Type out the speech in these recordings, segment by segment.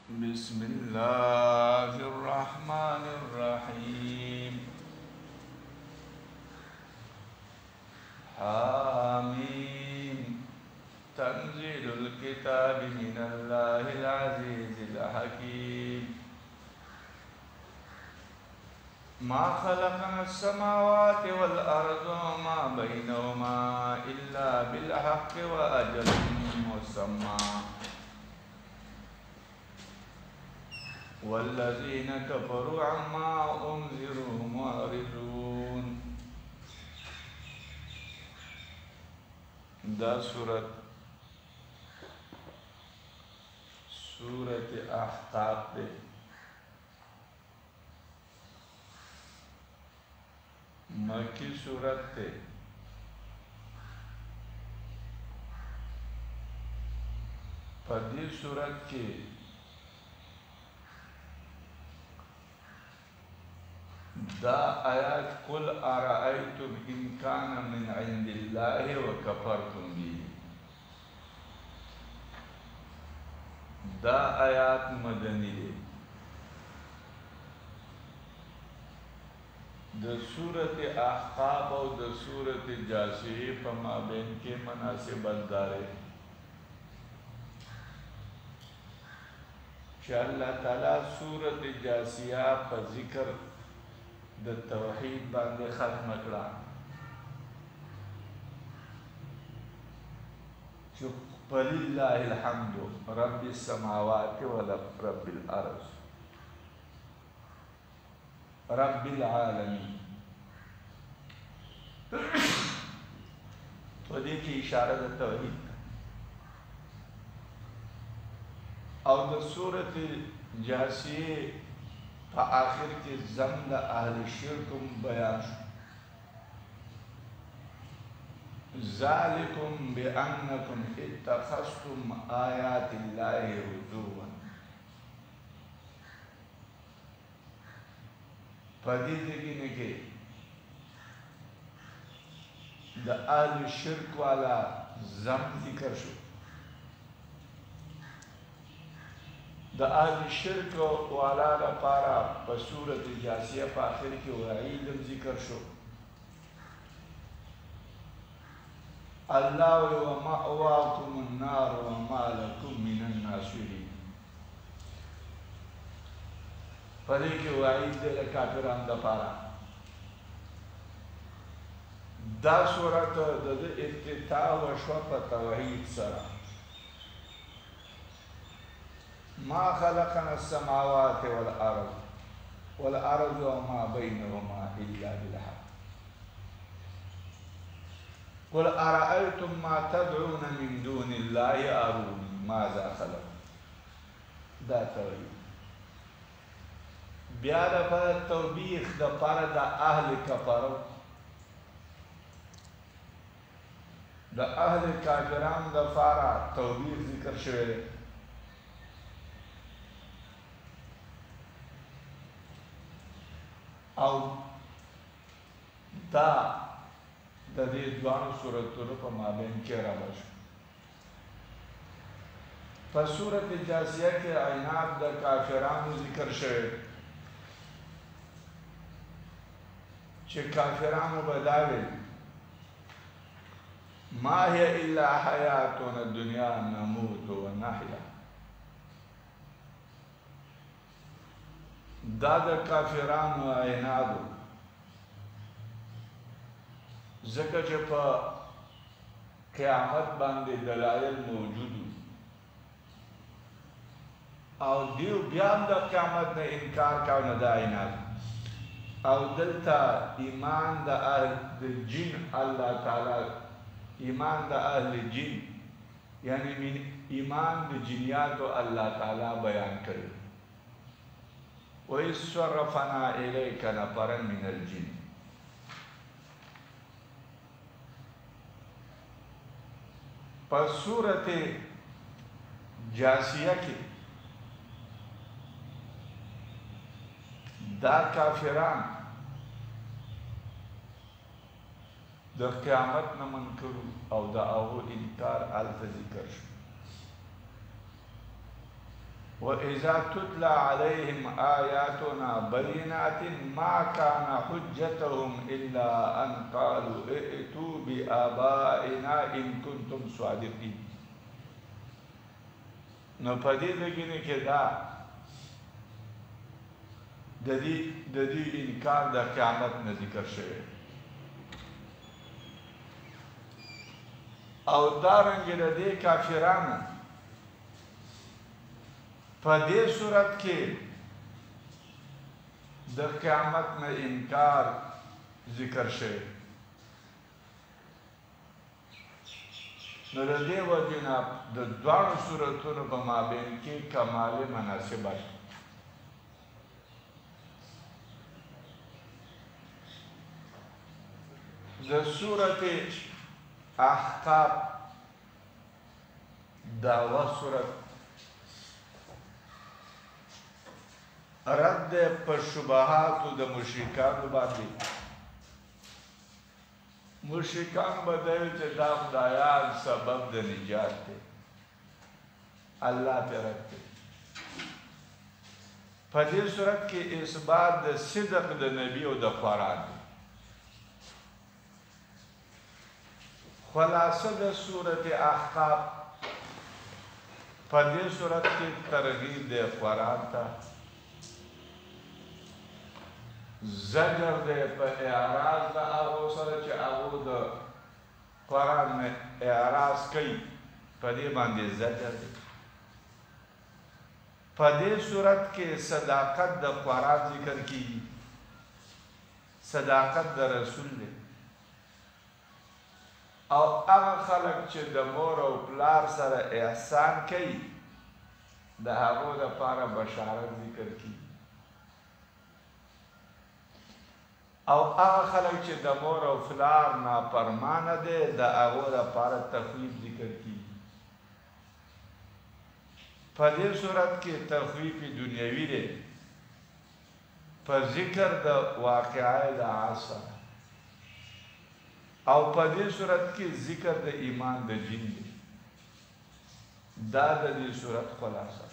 بسم الله الرحمن الرحيم حاميم تنزيل الكتاب من الله العزيز الحكيم ما خلقنا السماوات والأرض وما بينهما إلا بالحق وأجل مسمى والذين كفروا عما أنذروا معرضون. دا سورة احقاف دے. مکی سورت تے. پدی سورت کی دا آیات قل ارائیتم ان کان من عند اللہ وکفرتم بی. دا آیات مدنی دے. دا سورت احقاف او دا سورت جاسیہ پا مابین کے مناسبت دارے کہ اللہ تعالیٰ سورت جاسیہ پا ذکر د توحید باندې ختم کړه چې فلله الحمد رب السماوات ورب الارض رب العالمین. په دې کې اشاره د توحید او د سورۃ جاسیہ په آخر کې ضم د اهل شرکم بیان شو. ذالکم بانکم اتخذتم آیات الله هزوا. په دې ځای کې د اهل شرک والا ضم ذکر شو. د اهل شرک والا لپاره په سورۃ جاسیہ په آخر کې وعید ذکر شو. الله ومأواکم النار وما لکم من الناصرین. په دې کې وعید د کافرانو لپاره. دا سورۃ د افتتاح وشوه په توحید سره. ما خلقنا السماوات والأرض وما بينهما إلا بالحق قل أرأيتم ما تدعون من دون الله أروني ماذا خلق. دا توحید. بیا دپاره توبیخ دپاره د اهل کفرو د اهل کافرانو دپاره توبیخ ذکر شوی دی. او دا د دې دوانو سورتونو په مابین کې راوړل شو. په سورت جاسیہ کې عناد د کافرانو ذکر شوی چې کافرانو به دا ویل ما هي الا حیاتنا الدنیا نموت ونحیا. دا د کافرانو عنادو ځکه چې په قیامت باندې دلایل موجود او دیو بیا هم د قیامت نه انکار کاو نه دا عناد. او دلته ایمان د اهل جن الله تعالی ایمان د اهل جن یعنی ایمان د جنیاتو الله تعالی بیان کړي. وَإِذْ صَرَّفْنَا إِلَيْكَ نَفَرًا مِنَ الْجِنِّ. په سورت جاسیہ کې دا کافران د قیامت نه منکر او د هغو انکار هلته ذکر شو. وإذا تتلى عليهم آياتنا بينات ما كان حجتهم إلا أن قالوا ائتوا بآبائنا إن كنتم صادقين. نو په دې لګینه کې دا د دې انکار د قیامت نه ذکر شوی او دارنګه د دې کافرانو په دې صورت کې د قیامت نه انکار ذکر شوی. نو د دې وجې نه د دواړو صورتونو په مابین کې کمال مناسبت. د صورت احقاف دعوه صورت رد پر شبهاتو د مشرکانو باندې. مشرکان بدایي چې دا خدایان سبب د نجات دی، الله ته رد دی. په دې صورت کې اثبات د صدق د نبی او د قرآن دی. خلاصه د صورت احقاف په دې صورت کې ترغیب د قرآن ته، زجر دی په اعراض د هغو سره چې هغو د قرآن نه اعراض کوي، په دې باندې زجر دی. په دې صورت کې صداقت د قرآن ذکر کیږي، صداقت د رسول دی او هغه خلک چې د مور او پلار سره احسان کوي د هغو لپاره بشارت ذکر کیږي او هغه خلک چې د مور او پلار نافرمانه دي د هغو لپاره تخویف ذکر کیږي. په دې صورت کې تخویف دنیوي دی په ذکر د واقعه د عصر او په دې صورت کې ذکر د ایمان د جن دی. دا د دې صورت خلاصه.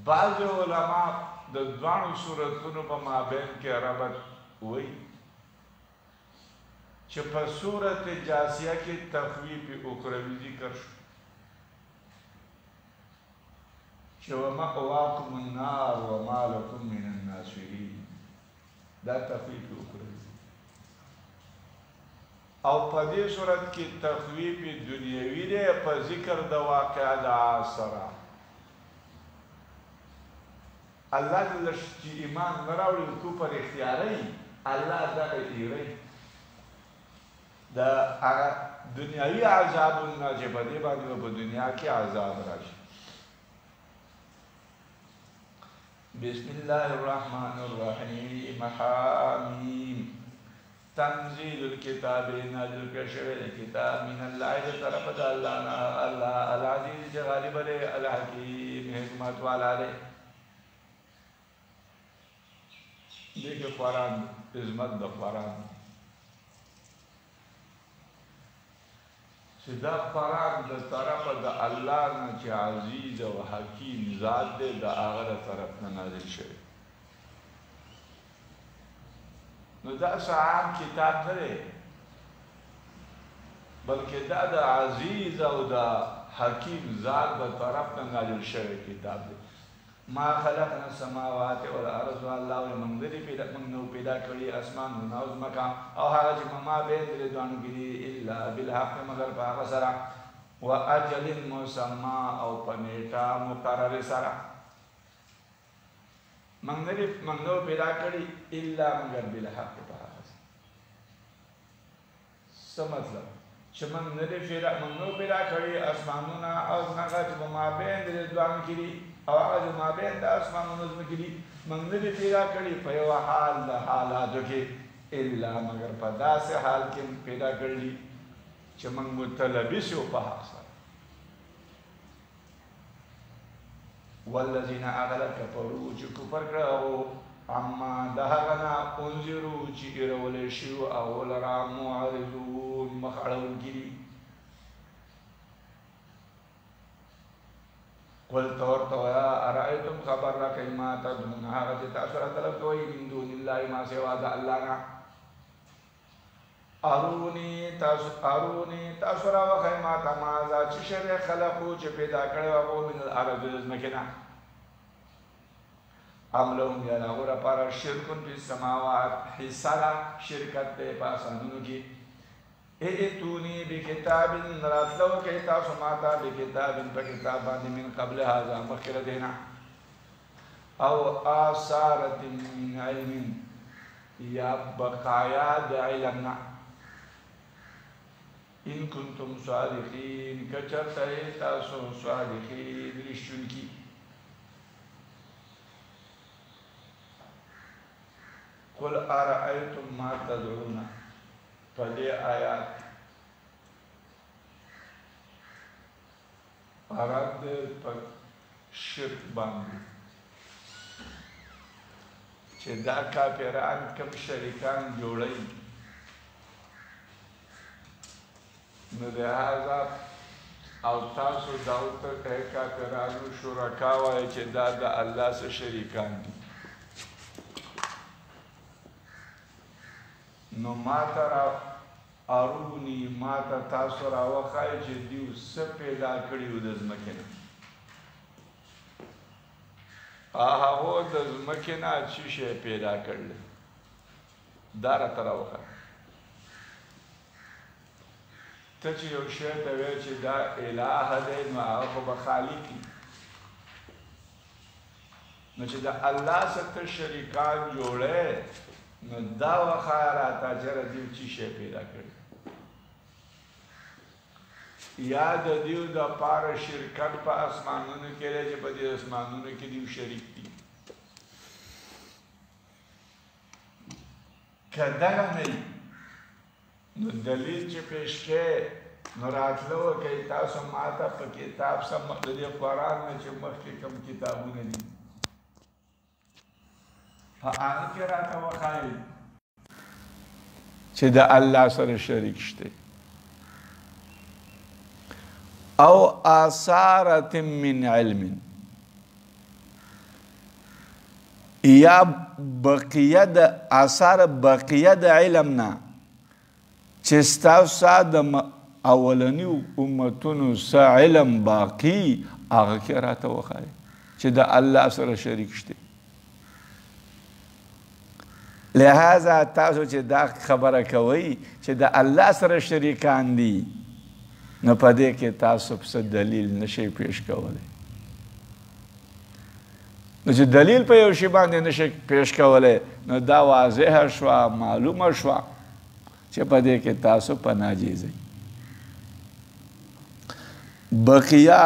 بعض علما د دوانو صورتونو په مابین کې ربط وایي چې په صورت جاسیه کې تخویف اخروي ذکر شو چې ومأواکم النار وما لکم من الناصرین. دا تخویف اخروي. او په دې صورت کې تخویف دنیوي دی په ذکر د واقعه د عصره. الله جل چې ایمان نه راوړي او کفر اختیاروي، الله دغه ایروي د هغه دنیاوي عذابونه چې په دې باندې په دنیا کې عذاب راشي. بسم الله الرحمن الرحیم. حامیم. تنزیل الکتاب نازل کړه شوی د کتاب من الله د طرفه د الله نه، الله العزیز چې غالب دی، الحکیم حکمت والا دی. دیکھے قرآن عظمت د قرآن چې دا قرآن د طرفه د الله نه چې عزیز او حکیم ذات دی د هغه د طرف نه نازل شوی. نو دا عام کتاب نه دی بلکې دا د عزیز او د حکیم ذات د طرف نه نازل شوی کتاب دی. ما خلقنا السماوات والارض والله موږ نو پیدا کړي اسمانونه او ځمکه او هغه چې ما بین دې دوانو کې دي الا بالحق مگر په هغه سره واجل مسمى او په نیټه مقرره سره. موږ نو پیدا کړي الا مگر بالحق په هغه سره. څه مطلب چې موږ نو پیدا کړي اسمانونه او ځمکه چې ما بین دې دوانو کې دي او هغه چې مابین د اسمانونو ځمکې دي موږ نه دي پیدا کړي په یو حال د حالاتو کې الا مگر په داسې حال کې پیدا کړي چې موږ متلبس یو په حق سره. والذین هغه کفروا چې کفر کړه عما د هغه نه انذروا چې ایرولی شوي هغو لره معرضون مخ اړونکي دي. قلت ورته ویا ارایتم خبر راکئ ما تدعون هغه چې تاسو راطلب کوئ من دون الله ما سوا د الله نه اروني تاسو راوښئ ما ته ماذا چې شی خلقو چې پیدا کړی و هغو من الارض د ځمکې نه ام لهم یا د هغو لپاره شرکون فی السماوات حصه ده شرکت دی په اسمانونو کې ائتوني بکتاب راتلو کوي تاسو ما ته بکتاب په کتاب باندې من قبل هذا مخکې له دې نه او آثارة من علم یا بقایا د علم نه ان کنتم صادقین کچرته تاسو صادقین رښتونکي قل ارأيتم ما تدعون فدې آیات رد په شرک باندې چې دا کافران کوم شریکان جوړوي نو لهذا او تاسو دا ورته کوئ کافرانو شرکا وایي چې دا د الله سره شریکان دي نو ما ته اروني ما ته تاسو راوښایئ چې دوی څه پیدا کړي وو د ځمکې نه هغو د ځمکې نه څه شی پیدا کړلی دا راته راوښایه ته چې یو شی ته وایې چې دا اله دی نو هغه خو به خالق وي نو چې د الله سره ته شریکان جوړې نو دا وښایه راته چې دوی څه شی پیدا کړي یا د دیو د پاره شرکت په اسمانونو کې دی چې په دې اسمانونو کې دیو شریک دي که دغه نه وي نو دلیل چې پیش کې نو راتلو وکئ تاسو ما ته په کتاب سم د دې قرآن نه چې مخکې کوم کتابونه دي په هغه کې راته وښایئ چې د الله سره شریک شته او آثارة من علم یا بقیه د آثار بقیه د علم نه چې ستاسو د اولنی امتونو څه علم باقي هغه کې راته وښایئ چې د الله سره شریک شته لہذا تاسو چې دا خبره کوئ چې د الله سره شریکان دي نو په دې کې تاسو څه دلیل نشئ پیش کولی نو چې دلیل په یو شي باندې نشئ پیش کولی نو دا واضحه شوه معلومه شوه چې په دې کې تاسو پناه جیزئ بقیه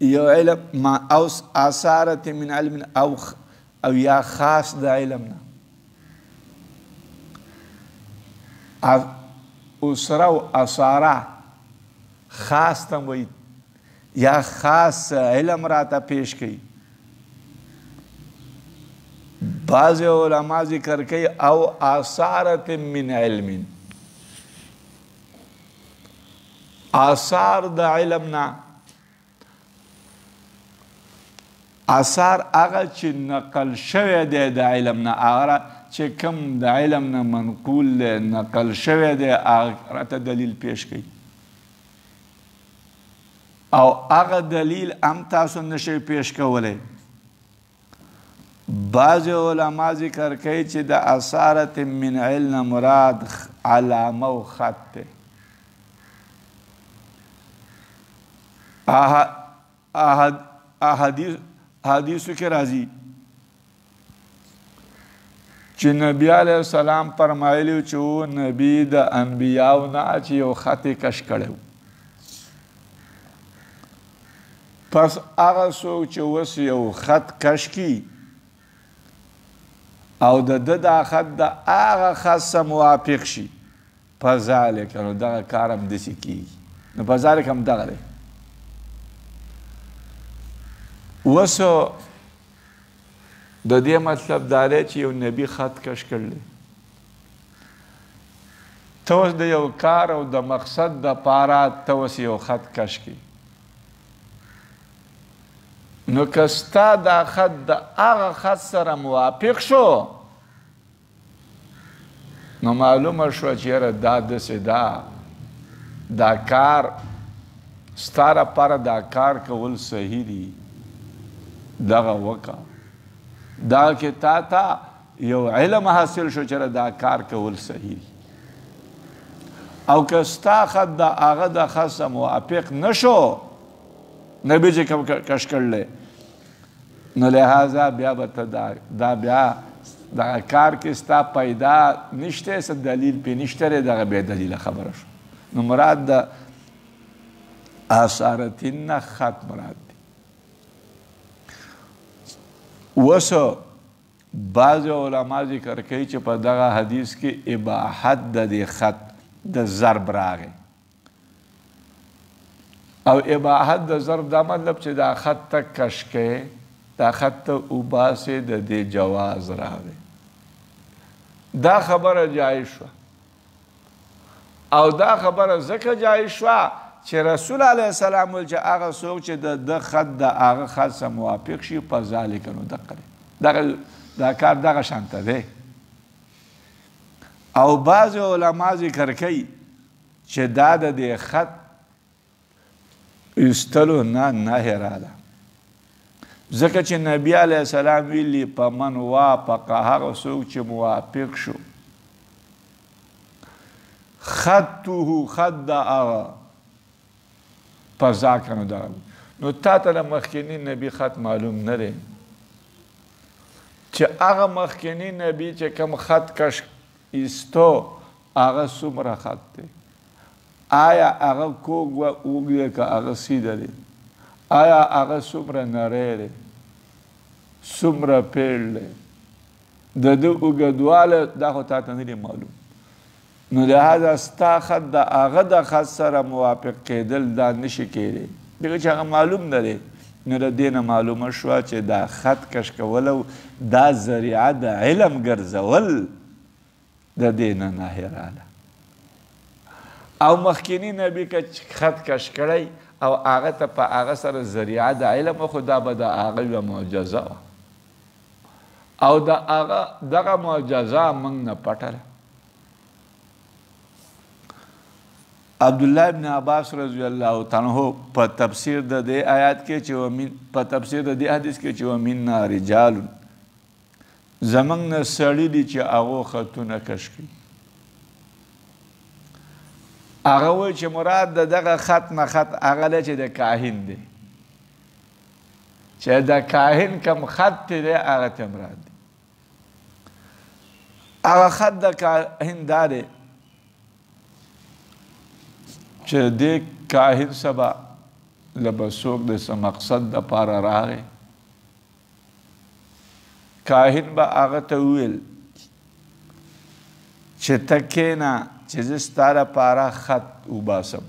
یو علم او آثارة من علم او یا خاص د علم نه اسره و اثاره خاص تم وی یا خاص علم راته پیش کړي بعض علما ذکر کوي او آثارة من علم آثار د علم نه آثار هغه چې نقل شوی دی د علم نه هغه چې کوم د علم نه منقول نقل شوی دی هغه راته دلیل پیش کړي او هغه دلیل هم تاسو نشئ پیش کولی بعض علما ذکر کوي چې د آثارة من علم مراد علامه و خط دی حدیثو کې راځي چې نبی علیه السلام فرمایلی چې و نبی د انبیاو نه چې یو خط یې کش کړی پس هغه څوک چې اوس یو خط کش کي او د ده دا خط د هغه خط سره موافق شي فذلک نو دغه کار هم داسې کېږي نو فذلک هم دغه دی اوس د دې مطلب دا دی چې یو نبي خط کش کړلی ته اوس د یو کار او د مقصد دپاره ته اوس یو خط کش کړي نو که ستا دا خط د هغه خط سره موافق شو نو معلومه شوه چې یاره دا داسې دا کار ستا لپاره دا کار کول صحیح دي دغه وکړه دا کې تا ته یو علم حاصل شو چې دا کار کول صحیح دي او که ستا خط د هغه د خط سره موافق نه شو نبی چې کوم کش کړلی نو لہذا بیا به ته دا بیا دغه کار کې ستا پیدا نشته څه دلیل پې نشته دی دغه بې دلیله خبره شو نو مراد د اثارتین نه خط مراد دی اوس بعض علما ذکر کوي چې په دغه حدیث کې اباحت د دې خط د ضرب راغی او اباحت د ضرب دا مطلب چې دا خط ته کش کوي دا خط ته اوباسې د دې جواز راغی دا خبره جایز شوه او دا خبره ځکه جایز شوه چې رسول علیه السلام ویل چې هغه څوک چې د خط د هغه خط سره موافق شي په ذلک نو دقه دا کار دغه شانته دی او بعض علما ذکر کوي چې دا د دې خط ایستلو نه نهی راغله ځکه چې نبی علیه السلام ویلي په من وافقه هغه څوک چې موافق شو خطه خط د هغه په ذاک نو دغه نو تا ته د مخکیني نبي خط معلوم نه دی چې هغه مخکیني نبي چې کوم خط کش ایستو هغه څومره خط دی آیا هغه کوږ و اوږد دی که هغه سیده دی آیا هغه څومره نری دی څومره پیړ دی د ده اوږدوالی دا خو تا ته نه دی معلوم نو لهذا ستا خط د هغه د خط سره موافق کېدل دا نشي کېدی ځکه چې هغه معلوم نه دی نو د دې نه معلومه شوه چې دا خط کش کول او دا ذریعه د علم ګرځول د دې نه نهی راغله او مخکینی نبی که خط کش کړی او هغه ته په هغه سره ذریعه د علم خو دا به د هغه یوه معجزه وه او دغه معجزه موږ نه پټله عبدالله ابن عباس رضی الله تعالی په تفسیر د دې آیات کې چې په تفسیر د دې حدیث کې چې ومنا رجال زمونږ نه سړي دي چې هغو خطونه کش کړي هغه وایي چې مراد د دغه خط نه خط هغه دی چې د کاهن دی چې د کاهن کوم خط دی هغه ته مراد دی هغه خط د کاهن دا دی چې دې کاهن سبا لبه څوک د څه مقصد دپاره راغی کاهن به هغه ته وویل چې ته کښېنه چې زه ستا لپاره خط وباسم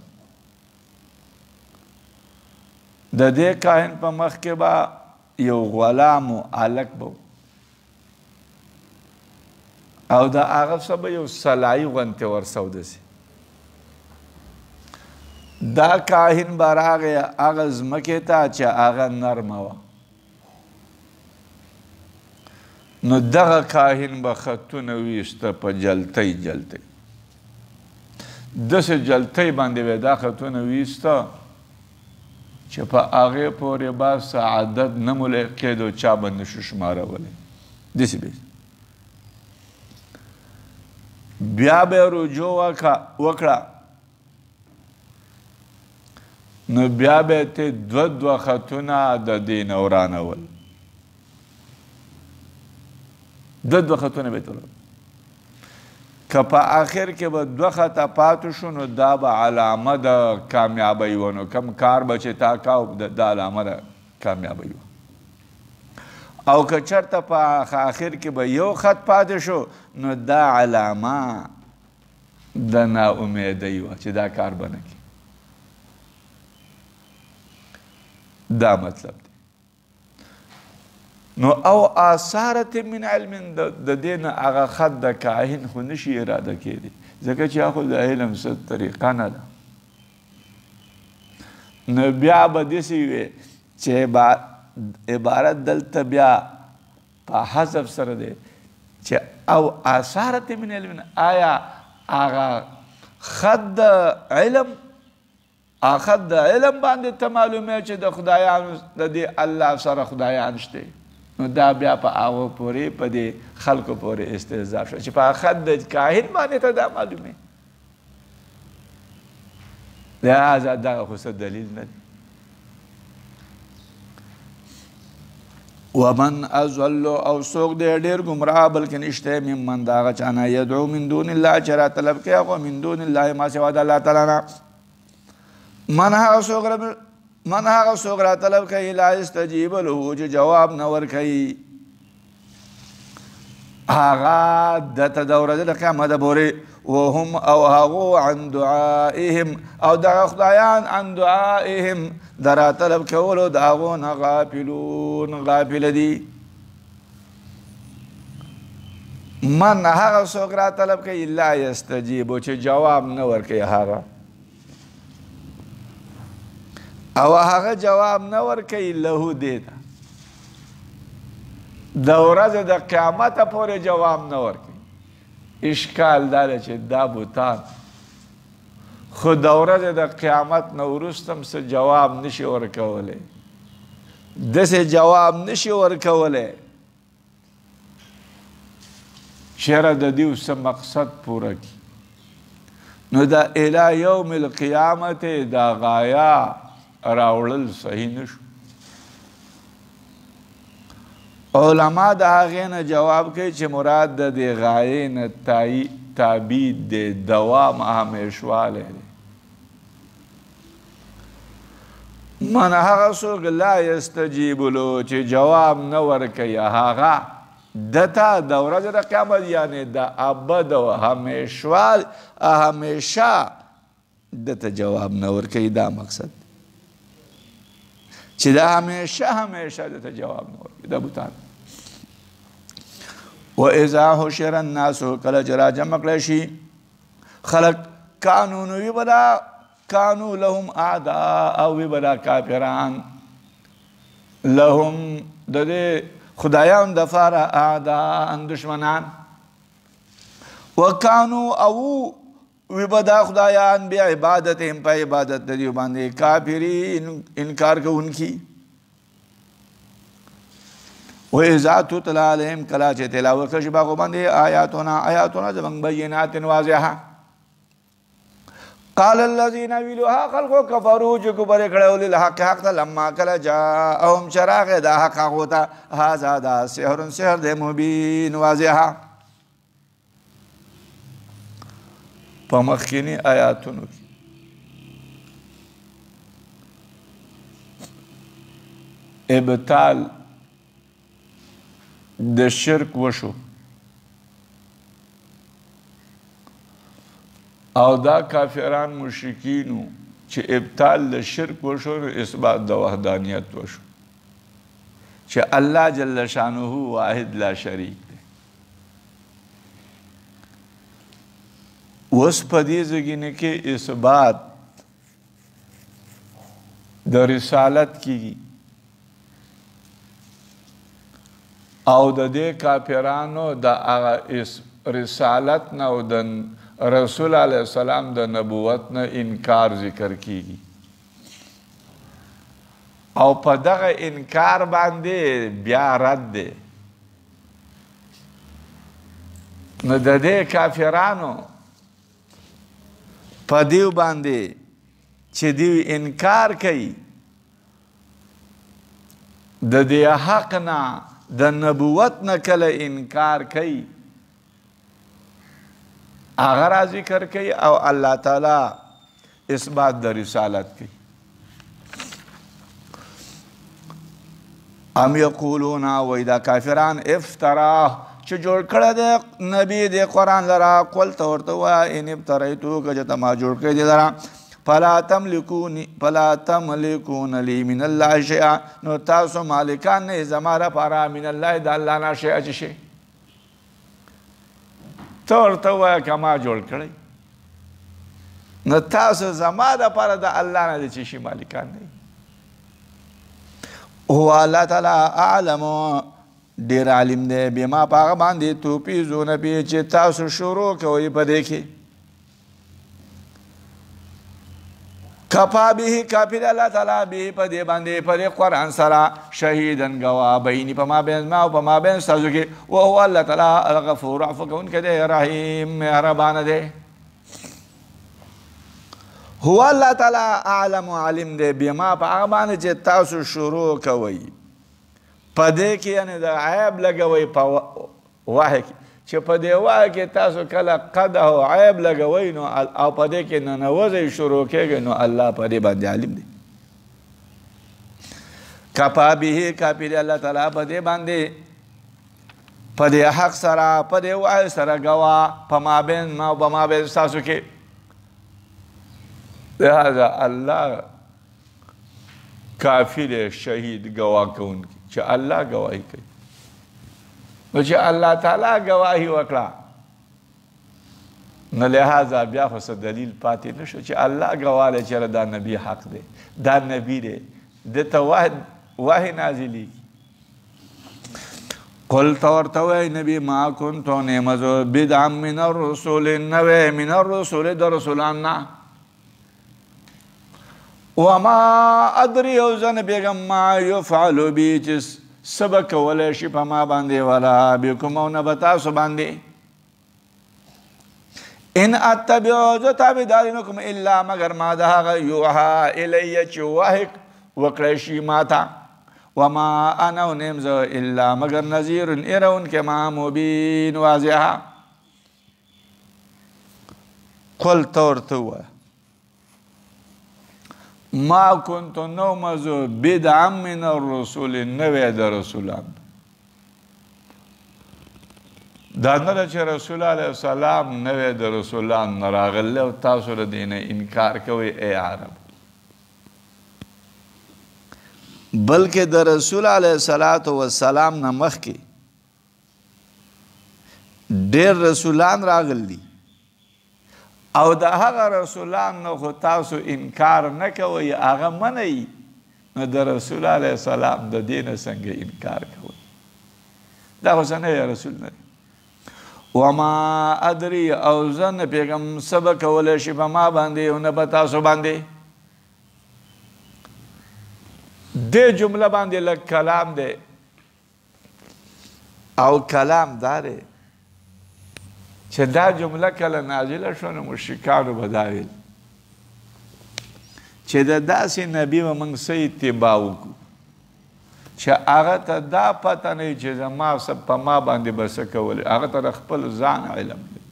د دې کاهن په مخ کې به یو غلام و هلک به او د هغه څه به یو سلایي غوندې ورسه وداسې دا کاهن به راغی هغه ځمکې ته چې هغه نرمه وه نو دغه کاهن به خطونه ویسته په جلتۍ داسې جلتۍ باندې به دا خطونه ویسته چې په هغې پورې به څه عدد نه ملحق کېدو چا به نشو شمارولی داسې به بیا به یې رجوع وکړه نو بیا به ته دوه خطونه د دې نه ورانول دوه خطونه به ته که په آخر کې به دوه خطه پاتې شو نو دا به علامه د کامیابۍ وه نو کم کار به چې تا کاو دا علامه د کامیابۍ وه او که چېرته په آخر کې به یو خط پاتې شو نو دا علامه د ناامیدۍ وه چې دا کار به نه کړي دا مطلب دی نو او آثارت من علم د دې نه هغه خط د کاهن خو نشي اراده کېدی ځکه چې هغه د علم څه طریقه نه ده نو بیا به داسې وي چې عبارت دلته بیا په حذف سره دی چې او اثارت من علم آیا هغه خط د علم باندې ته معلومه چې د خدایانو د دې الله سره خدایان شته نو دا بیا په هغو پورې په دې خلکو پورې استهزاء شو چې په خط د کاهن باندې ته دا معلومه لہذا دغه خو څه دلیل نه دی ومن اضل او څوک دی ډېر ګمراه بلکې نشته ممن د هغه چا نه یدعو من دون الله چې راطلب کوي هغه من دون الله ما سوا د الله تعالی نه من هغه څوک راطلب کوي لا یستجیب له چې جواب نه ورکوي هغه دته د ورځې د قیامت پورې وهم او هغو عن دعائهم او دغه خدایان عن دعائهم د راطلب کولو د هغو نه غافلون غافل دي من هغه څوک راطلب کوي لا یستجیبو چې جواب نه ورکوي هغه او هغه جواب نه ورکوي له دې ته د ورځې د قیامت پورې جواب نه ورکوي اشکال دا دی چې دا بوتان خو د ورځې د قیامت نه وروسته هم څه جواب نشي ورکولی داسې جواب نشي ورکولی چېرې د دوی څه مقصد پوره کړي نو دا الی یوم القیامت دا غایه راوړل صحیح نشو علما د هغې نه جواب کوي چې مراد د دې غایې نه تعبید دی دوام همیشوالی دی من هغه څوک لا یستجیب له چې جواب نه ورکوي هغه دته د ورځې د قیامت یعنې د ابد او همیشه دته جواب نه ورکوي دا مقصد چې دا همیشه دته جواب نه ورکوي دا بوتان وَإِذَا حُشِرَ النَّاسُ کله چې راجمع کړی شي خلق کانو نو وي به کانو لهم اعداء او وي به کافران لهم د دې خدایانو دپاره اعداء دشمنان وکانو او وي به دا خدایان بعبادتهم په عبادت د دوی باندې کافرین انکار کوونکي وَإِذَا تُتْلَى عَلَيْهِمْ کله چې تلاوت کړل شي په هغو باندې آیاتونه زموږ بینات واضحه قال الذين ویلو هغه خلکو کفرو چې کفر یې کړی و للحق حق ته لما کله جاءهم چې راغی دا حق هغو ته هذا دا سحر دی مبین واضحه په مخکینی آیاتونو کې ابطال د شرک وشو او دا کافران مشرکینو چې ابطال د شرک وشو نو اثبات د وحدانیت وشو چې الله جل شانه واحد لا شریک دی اوس په دې ځګینه کې اثبات د رسالت کیږي او د دې کافرانو د رسالت نه او د رسول علیه السلام د نبوت نه انکار ذکر کیږي او په دغه انکار باندې بیا رد دی نو د دې کافرانو په دیو باندې چې دیو انکار کوي د دې حق نه د نبوت نه کله انکار کوي هغه را ذکر کوي او الله تعالی اثبات د رسالت کوي ام یقولون وای دا کافران افتراه چې جوړ کړی دی نبی د قرآن لره قل ته ورته وایه ان ابتریتو که چې ته ما جوړ کړی دی لره فلا تملکون لی من الله شیئا نو تاسو مالکان نه زما لپاره من الله د الله نه شیئا چې شی ته ورته وایه که ما جوړ کړی نو تاسو زما لپاره د الله نه د چې شي مالکان نه هو الله تعالی اعلم ډیر عالم دی بما په هغه باندې توفیزون به چې تاسو شروع کوئ په دې کې کفا به کافی دی الله تعالی به په دې باندې په دې قرآن سره شهیدن ګواه بیني په مابین ما او په مابین ستاسو کې وهو الله تعالی الغفور عفو کوونکی دی رحیم مهربانه دی هو الله تعالی اعلم عالم دی بما په هغه باندې چې تاسو شروع کوئ په دې کې یعنې د عیب لګوئ په وحی کې چې په دې وحی کې تاسو کله قدح او عیب لګوئ نو او په دې کې ننوځئ شروع کېږئ نو الله په دې باندې عالم دی کفا به کافي دی الله تعالی په دې باندې په دې حق سره په دې وحی سره ګواه په مابین ما او په مابین ستاسو کې لہذا الله کافی دی شهید ګواه کوونکی چې الله ګواهي کوي نو چې الله تعالی ګواهي وکړه نو لہذا بیا خو څه دلیل پاتې نه شو چې الله ګواه دی چې دا نبي حق دی دا نبي دی ده ته وحی نازلېږي قل ته ورته وایي نبي ما کنتو نعمزو بدعا من الرسول نوی من الرسول د رسولان نه وما ادري او زن بیگم ما یفعلو بی چې سبا کولی شي په ما باندې ولا بکم او نه به تاسو باندې ان اتبعو زه تابعداري نه کوم الا مگر ما د هغه یوحا الی چې وحی وکړی شي ما ته وما انا و نیم زه الا مگر نذیر ایرونکی ما مبین واضحه قل ته ورته ووایه ما كنت نومز بدعا من الرسول نوی د رسولان دا نه چې رسول علیه السلام نوی د رسولان نه راغلی او تاسو د دې نه انکار کوئ ای عرب بلکې د رسول علیه السلام نه مخکې ډېر رسولان راغلي او د هغه رسولان نه خو تاسو انکار نه کوئ هغه منئ نو د رسول علیه السلام د دې نه څنګه انکار کوئ دا خو څه نوی رسول نه دی وما ادري او زه نه پوهېږم څه به کولی شي په ما باندې او نه په تاسو باندې دې جمله باندې لږ کلام دی او کلام دا دی چې دا جمله کله نازله شو نو مشرکانو به دا ویل چې د داسې نبي به موږ څه اتباع وکړو چې هغه ته دا پته نه وي چې زما په ما باندې به څه کولی هغه ته د خپل ځان علم دی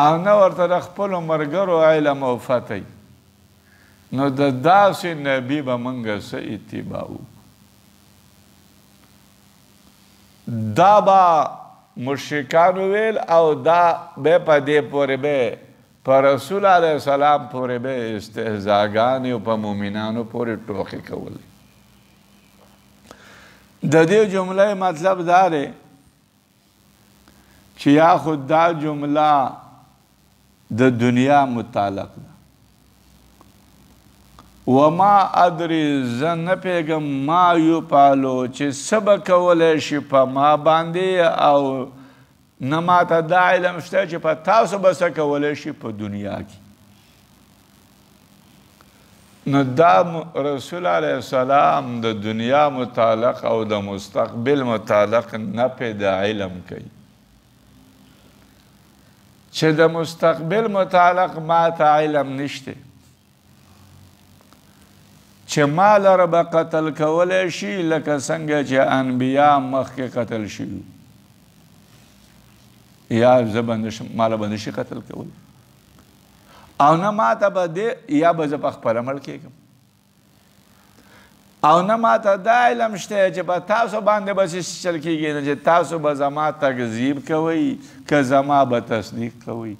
او نه ورته د خپلو ملګرو علم او فتح نو د داسې نبي به موږ څه اتباع وکړو دا به مشرکانو ویل او دا به په دې پورې به په رسول علیه السلام پورې به استهزاګانې او په مؤمنانو پورې ټوکې کولې د دې جمله مطلب دا دی چې یا خود دا جمله د دنیا متعلق ده وما ادري زه نه پوهېږم ما یفعلو چې څه به کولی شي په ما باندې او نه ماته دا علم شته چې په تاسو به څه کولی شي په دنیا کې نو دا رسول علیه السلام د دنیا متعلق او د مستقبل متعلق نه پې د علم کوي چې د مستقبل متعلق ما ته علم نشته چې ما لره به قتل کولی شي لکه څنګه چې انبیا مخکې قتل شوي یا زه ماله به نشي قتل کولی او نه ما ته به دې یا به زه په خپله مړ کېږم او نه ما ته دا علم شته چې په تاسو باندې به څه چل کېږي نه چې تاسو به زما تکذیب کوئ که زما به تصدیق کوئ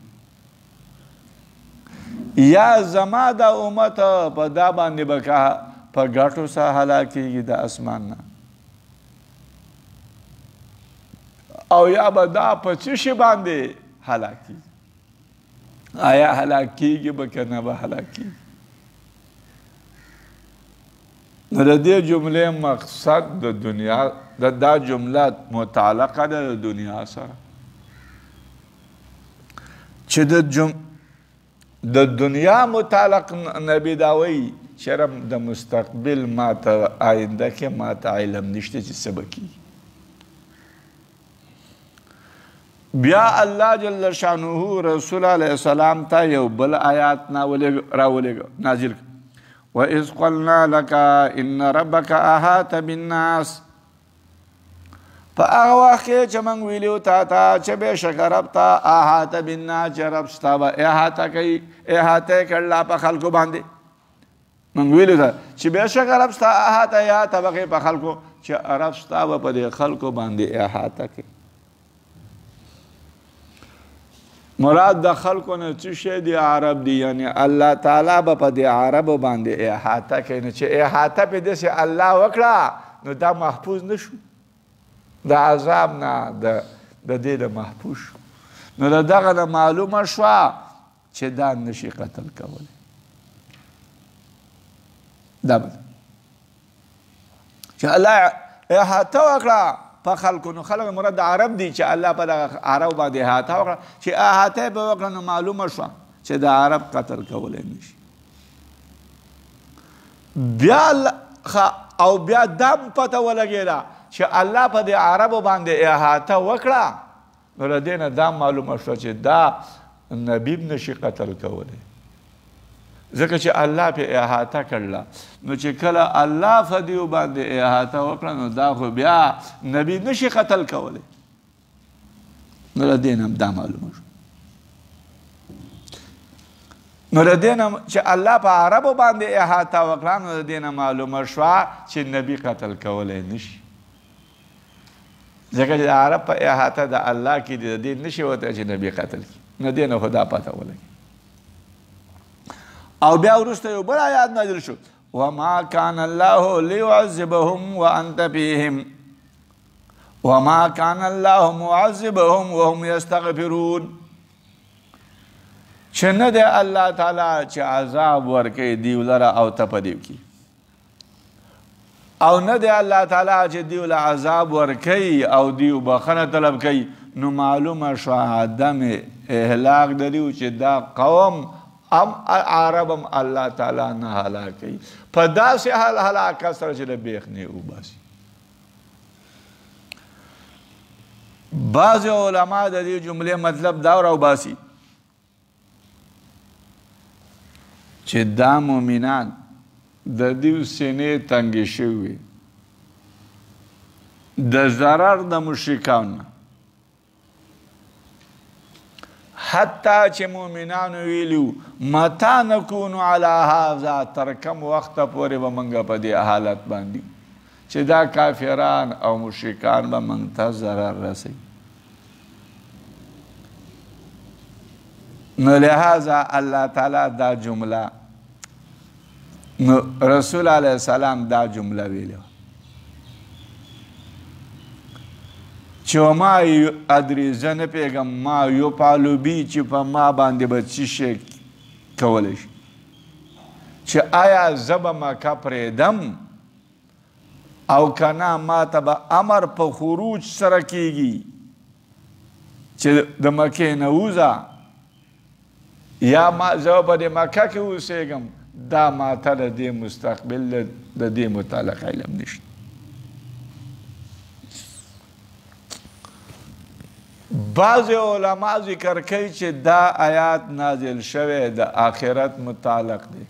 یا زما دا امت په دا باندې به په ګټو سره هلاکېږي د اسمان نه او یا به دا په څه شي باندې هلاکېږي آیا هلاکېږي به که نه به هلاکېږي نو د دې جملې مقصد د دنیا دا جمله متعلقه ده د دنیا سره چې د دنیا متعلق نبی دا وایي چې رب د مستقبل ما ته آینده کې ما ته علم نشته چې څه به کېږي بیا الله جل شانه رسول علیه السلام ته یو بل آیات راولېږه نازل کړ وَإِذْ قَلْنَا لَكَ إِنَّ رَبَّكَ أَحَاطَ بِالنَّاسِ په هغه وخت کې چې موږ ویلي وو تا ته چې بېشکه رب ته احاطه بالناس چې رب ستا به احاطه کوي احاطه یې کړله په خلکو باندې موږ ویلي ته چې بېشکه رب ستا احاطه یا طبقې په خلکو چې رب ستا به په دې خلکو باندې احاطه کوي مراد د خلکو نه څه شی دی عرب دی یعنی الله تعالی به په دې عربو باندې احاطه کوي نو چې احاطه پې داسې الله وکړه نو دا محفوظ نه شو د عذاب نه د دې د محفوظ شو نو د دغه نه معلومه شوه چې دا نشي قتل کولی دا به چې الله احاطه وکړه په خلکو نو خلک مراد د عرب دي چې الله په دغه عرب باندې احاطه وکړه چې احاطه به وکړه نو معلومه شوه چې د عرب قتل کولی نشي بیا او بیا دم پته ولګېده چې الله په دې عربو باندې احاطه وکړه نو له دې نه دا معلومه شوه چې دا نبي نشي قتل کولی ځکه چې الله پې احاطه کړله نو چې کله الله په دې باندې احاطه وکړه نو دا خو بیا نبي نشي قتل کولی نو له دې نه دا معلومه شوه نو د دې نه چې الله په عربو باندې احاطه وکړه نو د دې نه معلومه شوه چې نبي قتل کولی نشي ځکه چې د عرب په احاطه د الله کې د دې نشي وتی چې نبي قتل کړي نو دې نه خو دا پته ولګي او بیا وروسته یو بل آیات نازل شو وما کان الله لیعذبهم وانت فیهم وما کان الله معذبهم وهم یستغفرون چې نه دی الله تعالی چې عذاب ورکوي دیو لره او ته په دیو کې او نه دی الله تعالی چې دیو له عذاب ورکوي او دیو بخښنه طلب کوي نو معلومه شوه عدم اهلاک د دیو چې دا قوم عرب هم الله تعالی نه هلاکوي په داسې حال هلاکت سره چې د بیخ نه وباسي بعض علما د دې جملې مطلب دا راوباسي چې دا مؤمنان د دیو سینې تنګې شوي د ضرر د مشرکانو حتی چې مؤمنانو ویلو متا نکونو علی هذا تر کم وخته پورې به موږ په دې حالت باندې چې دا کافران او مشرکان به موږ ته ضرر رسوي نو لہذا الله تعالی دا جمله رسول علیه السلام دا جمله ویلو چې ما ادري زه نه پوهېږم ما یفعل بي چې په ما باندې به څه شی کولی شي چې آیا زه به مکه پرېږدم او که نه ما ته به امر په خروج سره کېږي چې د مکې نه ووځه یا زه په دې مکه کې اوسېږم دا ما ته د دې مستقبل د دې متعلق علم نشته بعض علما ذکر کوي چې دا آیات نازل شوی د آخرت متعلق دی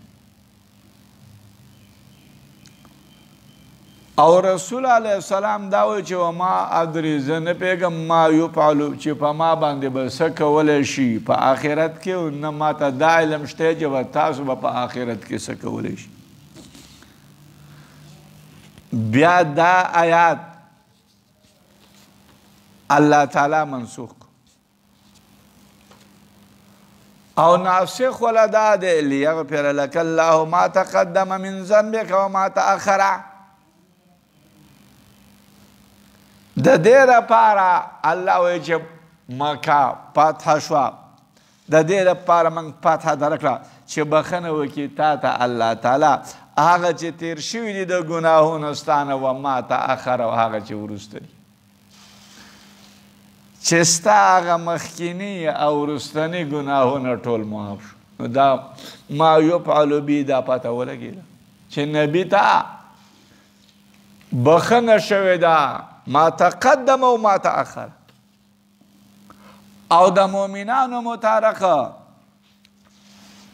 او رسول علیه السلام دا وایي چې وما ادري زه نه پوهېږم ما یفعل چې په ما باندې به څه کولی شي په آخرت کې نه ماته دا علم شته چې به تاسو به په آخرت کې څه کولی شي بیا دا آیات الله تعالی منسوخ او ناسخ ولا دا دی لیغفر لك الله ما تقدم من ذنبك وما تأخر د دې لپاره الله وایي چې مکه فتح شوه د دې لپاره موږ فتح درکړه چې بخښنه وکړي تا ته الله تعالی هغه چې تیر شوي دي د ګناهونو ستانه و ما تأخر او هغه چې وروسته دي چې ستا هغه مخکیني او وروستني ګناهونه ټول معاف شو نو دا ما یفعل بی دا پته ولګېده چې نبي ته بخنه شوې ده ما تقدم او ما تأخر او د مؤمنانو متارکه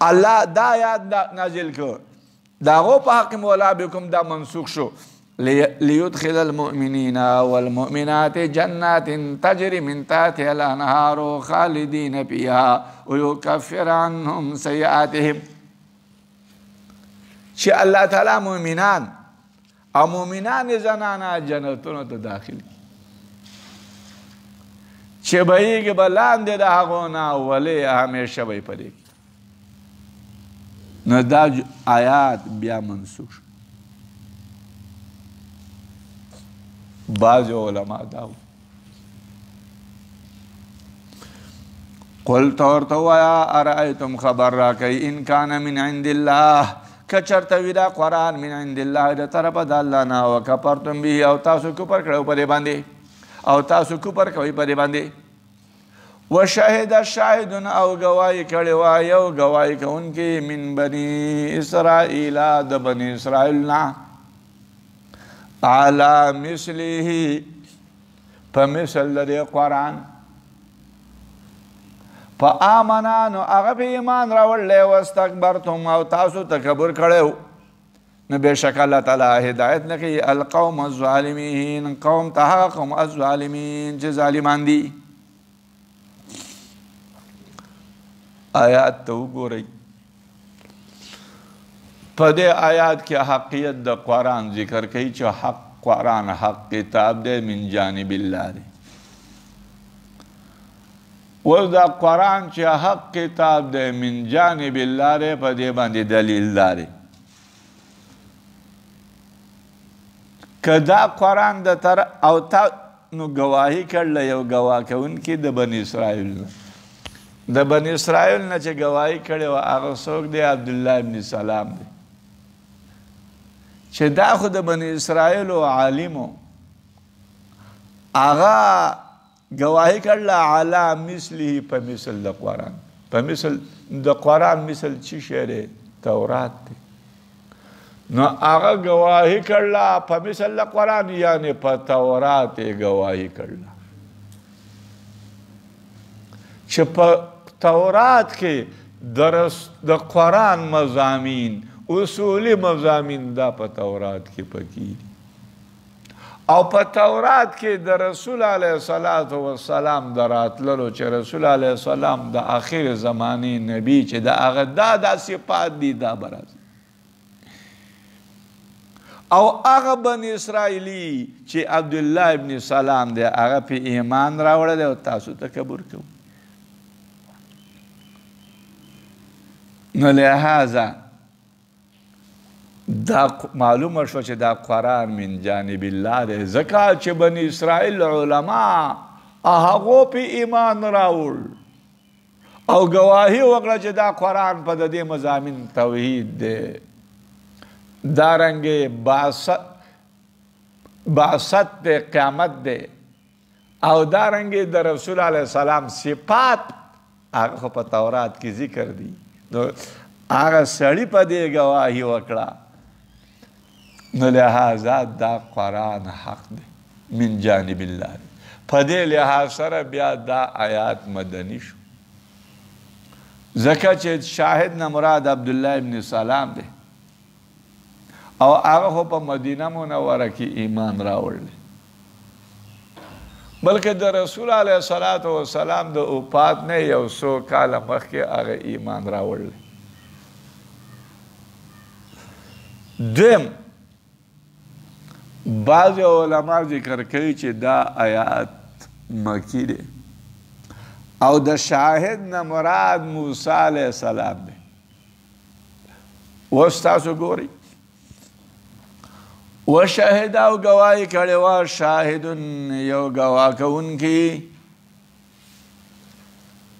الله دا آیات نازل کړ د هغو په حق مولا بکم دا منسوخ شو لیدخل المؤمنین والمؤمنات جنات تجری من تحتها الانهار خالدین فیها ویکفر عنهم سیئاتهم چې الله تعالی مؤمنان او مؤمنان زنانه جنتونو ته داخل چې بهیږي به لاندې د هغو نه ولې همیشه به یې پرې نو دا آیات بیا منسوخ شو بعض علماء دا قل ورته ووایه ارأیتم خبر راکئ ان کان من عند الله که چرته وي دا قرآن من عند الله د طرفه د الله نه وکفرتم به او تاسو کفر کړی په دې باندې او تاسو کفر کوئ په دې باندې وشهد شاهد او گواهی کړی وه یو گواهی کوونکی من بني اسرائیل د بني اسرائیل نه على مثله په مثل د دې قرآن فآمنا نو هغه په ایمان راوړلی واستکبرتم او تاسو تکبر کړی نو بېشک الله تعالی هدایت نه کوي القوم الظالمین قوم ته هغه قوم الظالمین چې ظالمان دي آیات ته وګورئ په دې آیات کې حقیقت د قرآن ذکر کوي چې حق قرآن حق کتاب دی من جانب الله دی اوس دا قرآن چې حق کتاب دی من جانب الله دی په دې باندې دلیل لري که دا قرآن د تر او تا نو گواهی کړله یو ګواه کوونکي د بني اسرائیل نه د بني اسرائیل نه چې گواهی کړې وه هغه څوک دی عبدالله ابن سلام دی چې دا خو د بني اسرائیلو عالمو هغه گواهی کړله علی مثله په مثل د قرآن په مثل د قرآن مثل چی شی دی تورات دی نو هغه گواهی کړله په مثل د قرآن یعنی په تورات یې گواهی کړله چې په تورات کې د قرآن مضامین اصولی مضامین دا په تورات کې پکې دي او په تورات کې د رسول علیه الصلاة والسلام د راتللو چې رسول علیه السلام د آخر زمانې نبی چې د هغه دا صفات دي دا برازي او هغه بني اسرائیلی چې عبدالله ابن سلام دی هغه په ایمان راوړی دی او تاسو تکبر کوئ نو لہذا دا معلومه شو چې دا قرآن من جانب الله دی ځکه چې بني اسرائیل علما هغو په ایمان راوړ او گواهی وکړه چې دا قرآن په د دې مضامین توحید دی دارنګې بعثت دی قیامت دی او دارنګې د رسول علیه السلام صفات هغه خو په تورات کې ذکر دي نو هغه سړي په دې گواهی وکړه نو لہذا دا قرآن حق دی من جانب الله په دې لحاظ سره بیا دا آیات مدني شو ځکه چې شاهد نه مراد عبدالله ابن سلام دی او هغه خو په مدینه منوره کې ایمان راوړلی بلکې د رسول علیه الصلاة والسلام د وفات نه یو څو کاله مخکې هغه ایمان راوړلی دویم بعض علما ذکر کوي چې دا آیات مکی دی او د شاهد نه مراد موسی علیه السلام دی اوس تاسو ګورئ وشهد او گواهی کړی وه شاهد یو ګواه کوونکی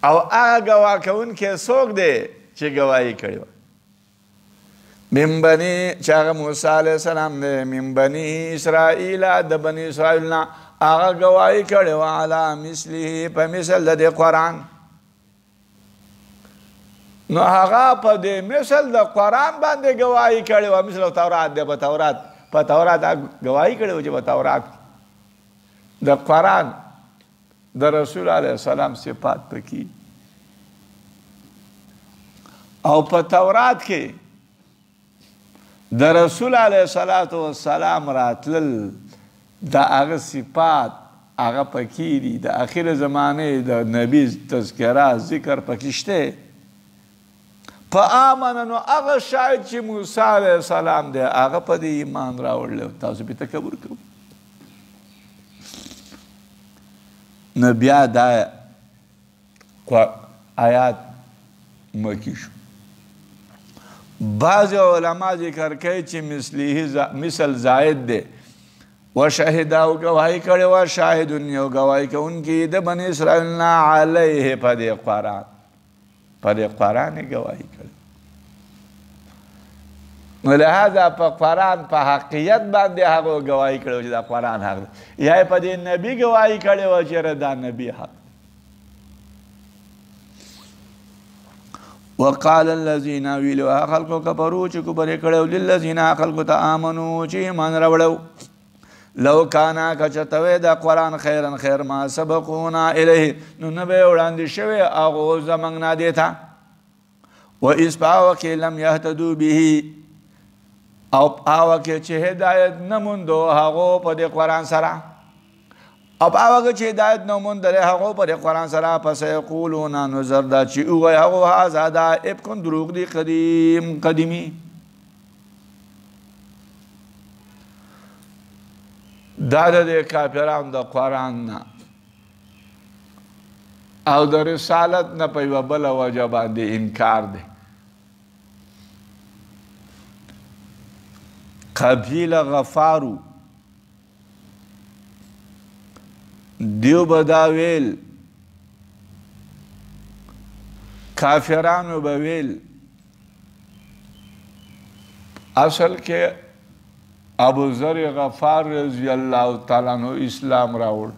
او هغه ګواه کوونکی څوک دی چې ګواهی کړی وه من بني چې هغه موسی علیه السلام دی من بني اسرائیل د بني اسرائیل نه هغه ګواهي کړې وه علی مثله په مثل د دې قرآن نو هغه په دې مثل د قرآن باندې ګواهي کړې وه مثل تورات دی په تورات ګواهي کړې وه چې په تورات د قرآن د رسول علیه السلام صفات پکې او په تورات کې د رسول علیه السلام راتلل د هغه صفات هغه پکې دي د آخر زمانې د نبی تذکره ذکر پکې شته فآمن نو هغه شاید چې موسی علیه السلام دی هغه په دې ایمان راوړلی تاسو پې تکبر کوئ نو بیا دا آیات مکی شو بعض علما ذکر کوي چې مثل زائد دی وشهد او گواهی کړی وه شاهدون یو گواهی کوونکي د بني اسرائیل نه علیه په دې قرآن یې گواهی کړی نو لهذا په قرآن په حقیقت باندې هغه گواهی کړی و چې دا قرآن حق دی یا یې په دې نبي گواهی کړی و چې دا نبي حق دی وقال الذين ویلو خلقو کفرو چې کفر کړو للذین خلقو ته آمنو چې ایمان راوړو لو کانا کچتوی دا قرآن خیرن خیر ما سبقونا الیه نو نبی وړاندې شوی هغو زمونږ نه دیتا و اس په هغه کې لم یهتدو به او هغه کې چې هدایت نه موندو هغو په دې قرآن سره او هغه چې هدایت نه موندلی هغو په دې قرآن سره پس یقولون نو زر دا چې ووایي هغو هذا دا افکن دروغ دی قدیمي دا د کافرانو د قرآن نه او د رسالت نه په یوه بله وجه باندې انکار دی قبیله غفارو دیو به دا ویل کافرانو به ویل اصل کې ابو ذر غفار رضی الله تعالی عنہ اسلام راوړ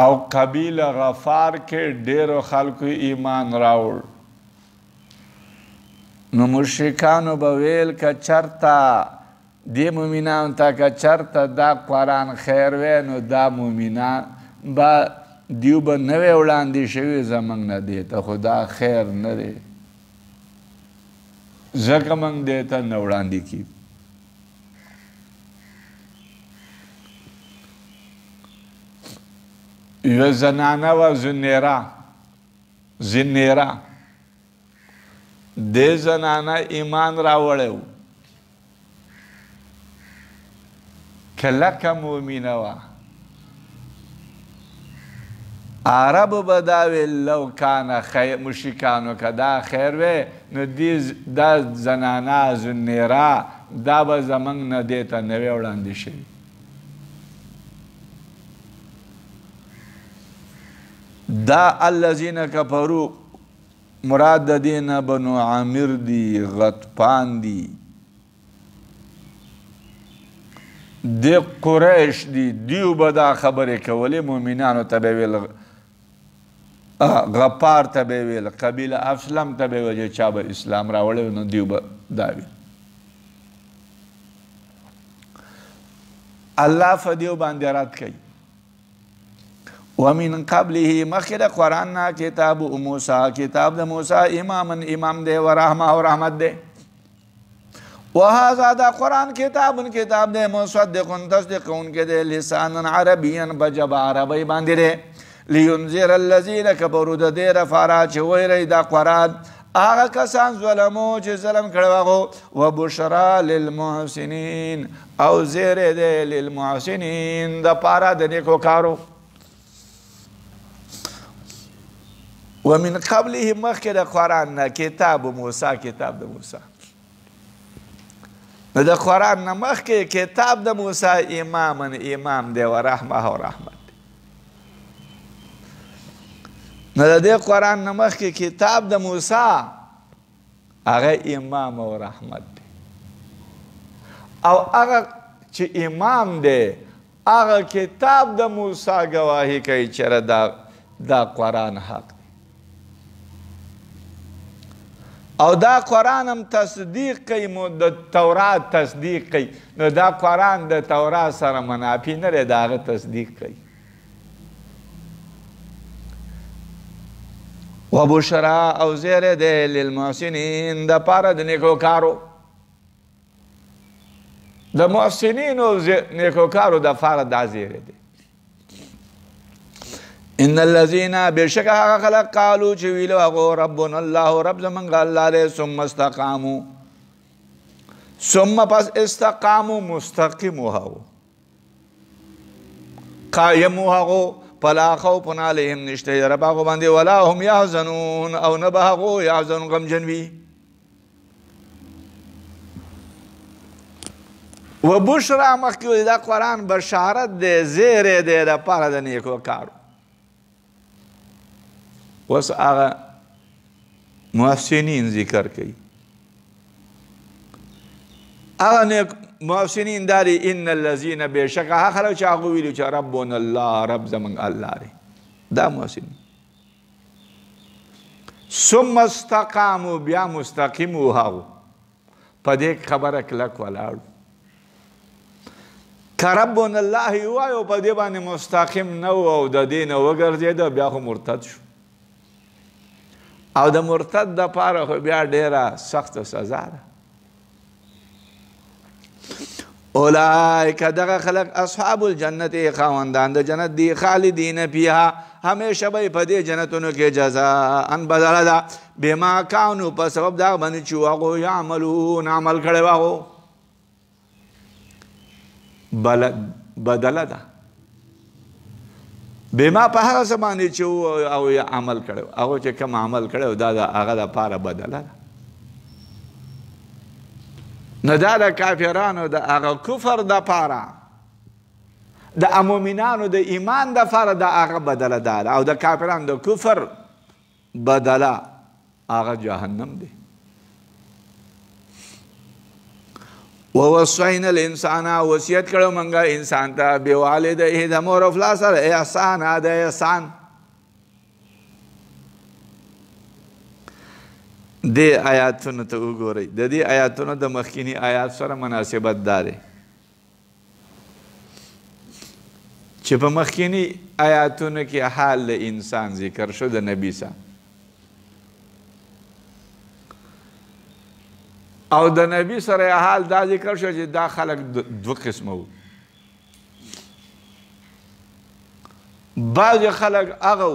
او قبیله غفار کې ډیرو خلکو ایمان راوړ نو مشرکانو به ویل که چرته دی مومنانو ته که چرته دا قرآن خیر وی نو دا مومنان به دیو به نه وی وړاندې شوي زموږ نه دی ته خو دا خیر نه دی ځکه موږ دې ته نه وړاندې کیږو یوه زنانه وه زنیره دې زنانه ایمان راوړی و کلکه مؤمنه وه عربو به دا ویل لو کانه مشرکانو که دا خیر وی نو دا زنانه زنیره دا به زمونږ نه دې ته نه وی وړاندې شوي دا الذین کفروا مراد د دې نه بنو عامر دي غطفان دي د قریش دي دیو به دا خبرې کولې مؤمنانو ته به ویل غفار ته به ویل قبیله اسلم ته به ویل چې چا به اسلام راوړی نو دیو به دا ویل الله فدیو باندې رد کوي ومن قبله مخکې د قرآن نه کتاب موسی کتاب د موسی امام دی و رحمه او رحمت دی وهذا دا قرآن کتاب دی مصدق تصدیقونکی دی لسانا عربیا بجب عربی باندې دی لینذر الذین کفروا د دې لپاره چې ویری دا قرآن هغه کسان ظلمو چې ظلم کړی هغو وبشرا للمحسنین او زیری دی للمحسنین د پاره د نیکو کارو ومن قبله مخکې د قرآن نه کتاب موسی کتاب د موسی نو د قرآن نه مخکې کتاب د موسی امام دی و رحمه او رحمت دی نو د دې قرآن نه مخکې کتاب د موسی هغه امام او رحمت دی او هغه چې امام دی هغه کتاب د موسی ګواهي کوي چېرې دا قرآن حق دی او دا قرآن هم تصدیق کوي د تورات تصدیق کوي نو دا قرآن د تورات سره منافي نه دی د هغه تصدیق کوي وبشرا او زیره دی للمحسنین د پاره د نیکوکارو د محسنینو نیکوکارو د پاره دا زیره دی ان الذين بشک هغه خلق قالو چې ویلو هغه ربنا الله رب زمونږ الله دی ثم استقاموا ثم پس استقاموا مستقیم هغه قایم هغه فلا خوف علیهم نشته رب هغه باندې ولا هم يحزنون او نه به هغه يحزن غمجن وي وبشرا مخکې دا قرآن بشارت دی زیری دی د پاره د نیکوکارو اوس هغه محسنین ذکر کوي هغه محسنین داری ان الذین بشک هغه خلک چې هغه ویلي چې ربنا الله رب زمونږ الله دی دا محسنین ثم استقاموا بیا مستقیم هغه په دې خبره کلک ولاړو که ربنا الله وایو په دې باندې مستقیم نه و او د دې نه وګرځېده بیا خو مرتد شو او د مرتد د پاره خو بیا ډیره سخته سزا ده اولئک دغه خلق اصحاب الجنت خاوندان د جنت دی خالدین فیها همیشه به په دې جنتونو کې جزاء بدله ده بما کانوا په سبب دا باندې چې هغه یعملون عمل کړی هغه بدله ده بما په هغه څه باندې چې او عمل کړی هغه چې کوم عمل کړی دا د هغه دپاره بدله ده نو دا د کافرانو د هغه کفر دپاره د مؤمنانو د ایمان دپاره د هغه بدله ده او د کافرانو د کفر بدله هغه جهنم دی ووصینا الانسان وصیت کړو منګه انسان ته بوالديه د مور او پلار سره احسان د احسان دې آیاتونو ته وګورئ د دې آیاتونو د مخکینی آیات سره مناسبت داري چې په مخکینی آیاتونو کې حال د انسان ذکر شو د نبی سره او د نبی سره حال دا ذکر شو چې دا خلق دو قسمه وو بعض خلق هغه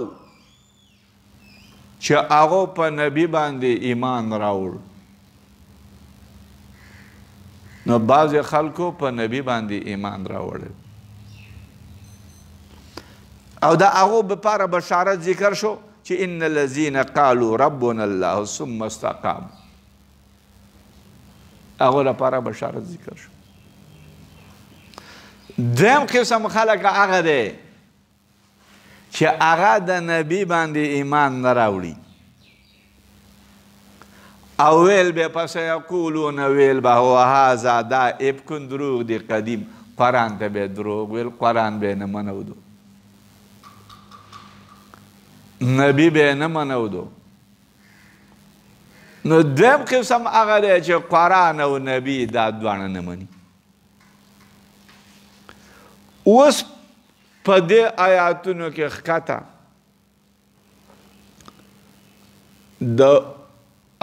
چې هغه په نبی باندې ایمان راوړ نو بعض خلکو په نبی باندې ایمان راوړ او دا هغه لپاره بشارت ذکر شو چې ان الذين قالوا ربنا الله ثم استقاموا هغه لپاره بشارت ذکر شو دویم قسم خلک هغه دی چې هغه د نبی باندې ایمان نه راوړي او ویل به پس یقولون ویل به هذا دا افکن دروغ دی قدیم قرآن ته به دروغ ویل قرآن به نه منودو نبی به نه منودو نو دویم قسم هغه دی چې قرآن او نبی دا دواړه نه مني اوس په دې آیاتونو کې ښکته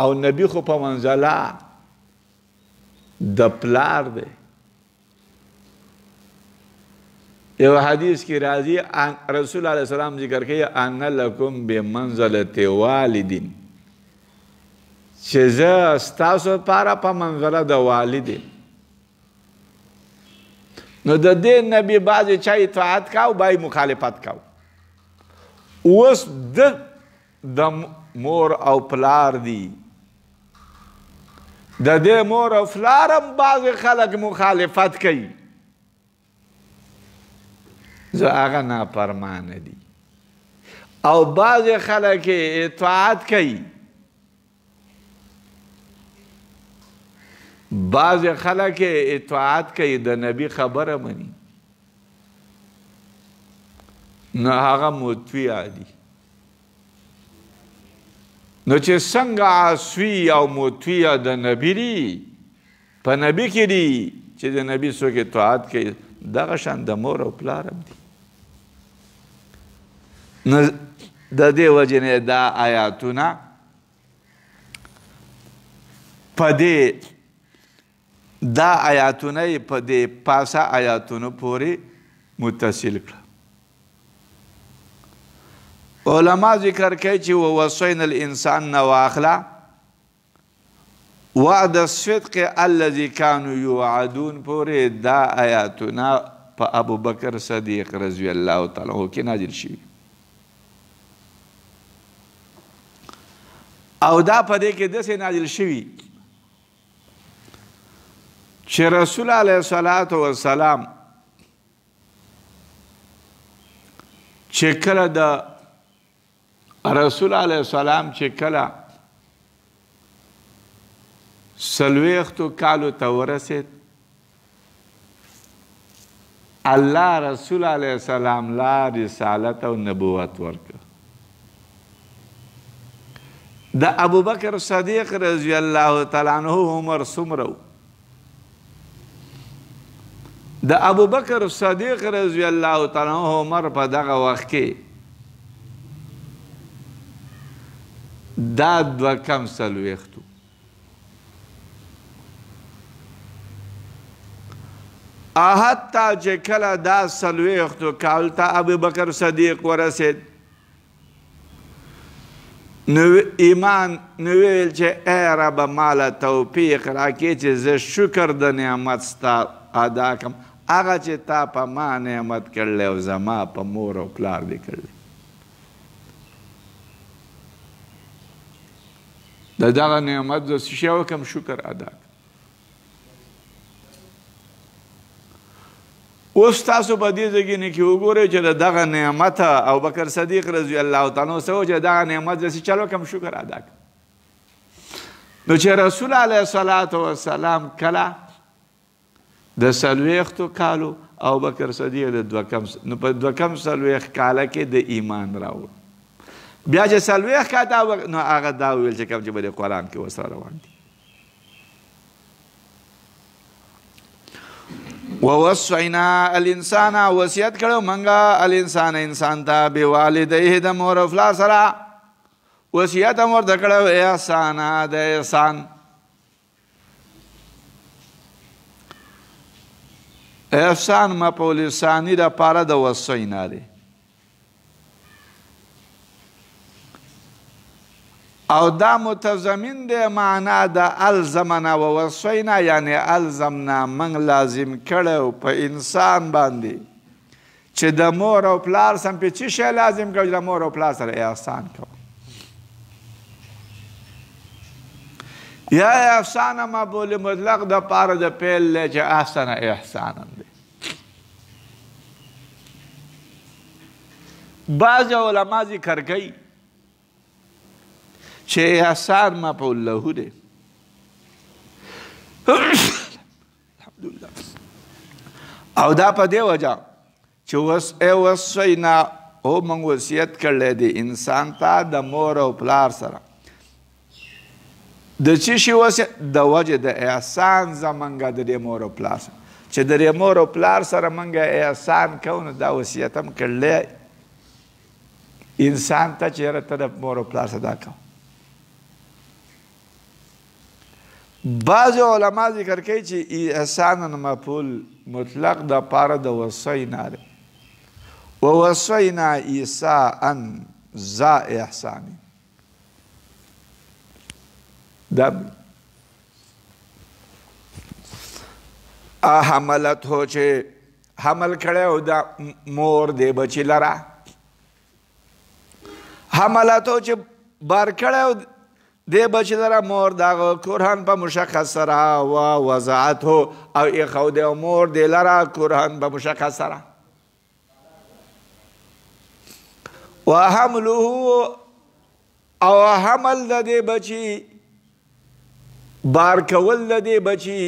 او نبی خو په منزله د پلار دی یو حدیث کې راځي رسول علیه السلام ذکر کوي ان لکم بمنزلة والدین چې زه ستاسو لپاره په منزله د والد نو د دې نبی بعضې چا اطاعت کاو بای مخالفت کاو اوس د مور او پلار دی د دې مور او پلار هم بعضې خلک مخالفت کوي زه هغه نافرمانه دي او بعض خلک اطاعت کوي بعض خلک اطاعت کوي د نبی خبره مني نو هغه مطیع دي نو چې څنګه عاصي او مطیع د نبی دي په نبی کې دي چې د نبی څوک اطاعت کوي دغه شان د مور او پلار هم دي نو د دې وجې نه دا آیاتونه په دې دا آیاتونه په دې پاسه آیاتونو پورې متصل کړه علما ذکر کوي چې ووصینا الانسان نه واخله وعد الصدق الذي كانوا يوعدون پورې دا آیاتونه په ابو بکر صدیق رضی الله تعالی عنہ کې نازل شوي او دا په دې کې داسې نازل شوي چې رسول علیه الصلاة والسلام چې کله د رسول علیه السلام چې کله څلوېښتو کالو ته ورسېد الله رسول علیه السلام لا رسالت او نبوت ورکړ د ابوبکر صدیق رضی الله تعالی عنہ عمر څومره د ابوبکر صدیق رضی الله تعالی عنہ عمر په دغه وخت کې دا دوه کم څلوېښتو حتی چې کله دا څلوېښتو کال ته ابوبکر صدیق ورسېد نو ایمان نو ویل چې ای ربه ماله توفیق راکړې چې زه شکر د نعمت ستا ادا کړم هغه چې تا په ما نعمت کړلی او زما په مور او پلار دې کړلی د دغه نعمت زه څه شی وکړم شکر ادا کړم اوس تاسو په دې ځای کې وګورئ چې د دغه نعمت ابوبکر صدیق رضی الله تعالی عنہ څه و چې دغه نعمت زه څه چل وکړم شکر ادا کړم نو چې رسول علیه الصلاة والسلام کله د څلوېښتو کالو ابوبکر صدیق د دوه کم څلوېښت کاله کې د ایمان راوړ بیا چې څلوېښت کاله نو هغه دا وویل چې کوم چې به د قرآن کې ورسره روان دي ووصینا الانسان وصیت کړو منګه الانسان انسان ته بوالدیه د مور او پلار سره وصیت هم ورته کړو احسان د احسان احسان مفعول ثانی دپاره د وصینا دی او دا متضمن دی معنا د الزمنا و وصینا یعنی الزمنا من لازم کړو په انسان باندې چې د مور او پلار سم په څه شی لازم کړو د مور او پلار سره احسان کوو یا احسان مفعول مطلق د پاره د پیل دی چې احسن احسانا دی بعض علما ذکر کوي چې احسان مفعول له دی الحمدلله او دا په دې وجه چې وصینا او موږ وصیت کړلی دی انسان ته د مور او پلار سره د څه شي وصیت د وجې د احسان زمونږ د دې مور او پلار سره چې د دې مور او پلار سره موږ احسان کوو نو دا وصیت هم کړلی انسان ته چې یاره ته د مور او پلار سره دا کوو بعض علما ذکر کوي چې احسان مفعول مطلق د پاره د وصینا دی ووصینا ایساء ذا احسان دا حملت هو چې حمل کړی دا مور دی بچی لره حملت هو چې بار کړی دی بچی لره مور دغه کرهن په مشخص سره و وضعت هو او ایښودی او مور دی لره کرهن په مشخص سره وحمله او حمل د دې بچي بار کول د دې بچي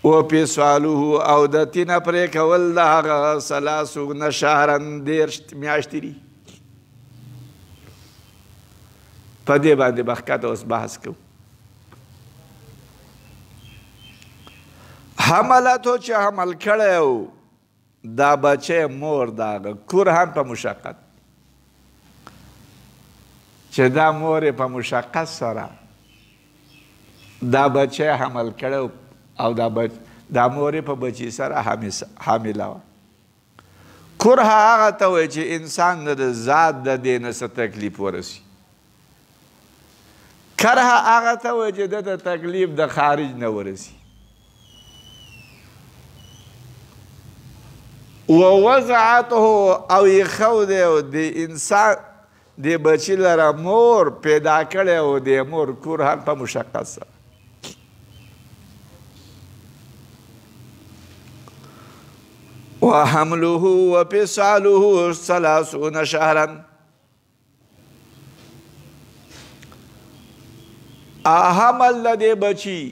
وفصاله او د تینه پرې کول د هغه 30 شهرا 30 میاشتې دي. په دې باندې به ښکته اوس بحث کوو. حملتو چې حمل کړی و دا بچی مور د هغه کرهن په مشقت چې دا مور یې په مشقت سره دا بچی حمل کړی او دا مور یې په بچي سره حامله وه. کره هغه ته وایي چې انسان د ذات د دې نه څه تکلیف ورسي. کره هغه ته وایي چې د تکلیف د خارج نه ورسي. ووضعته او یخود د انسان د بچی لره مور پیدا کړی او د مور کرهن په مشقت سره. وحمله وفصاله 30 شهرا حمل د دې بچي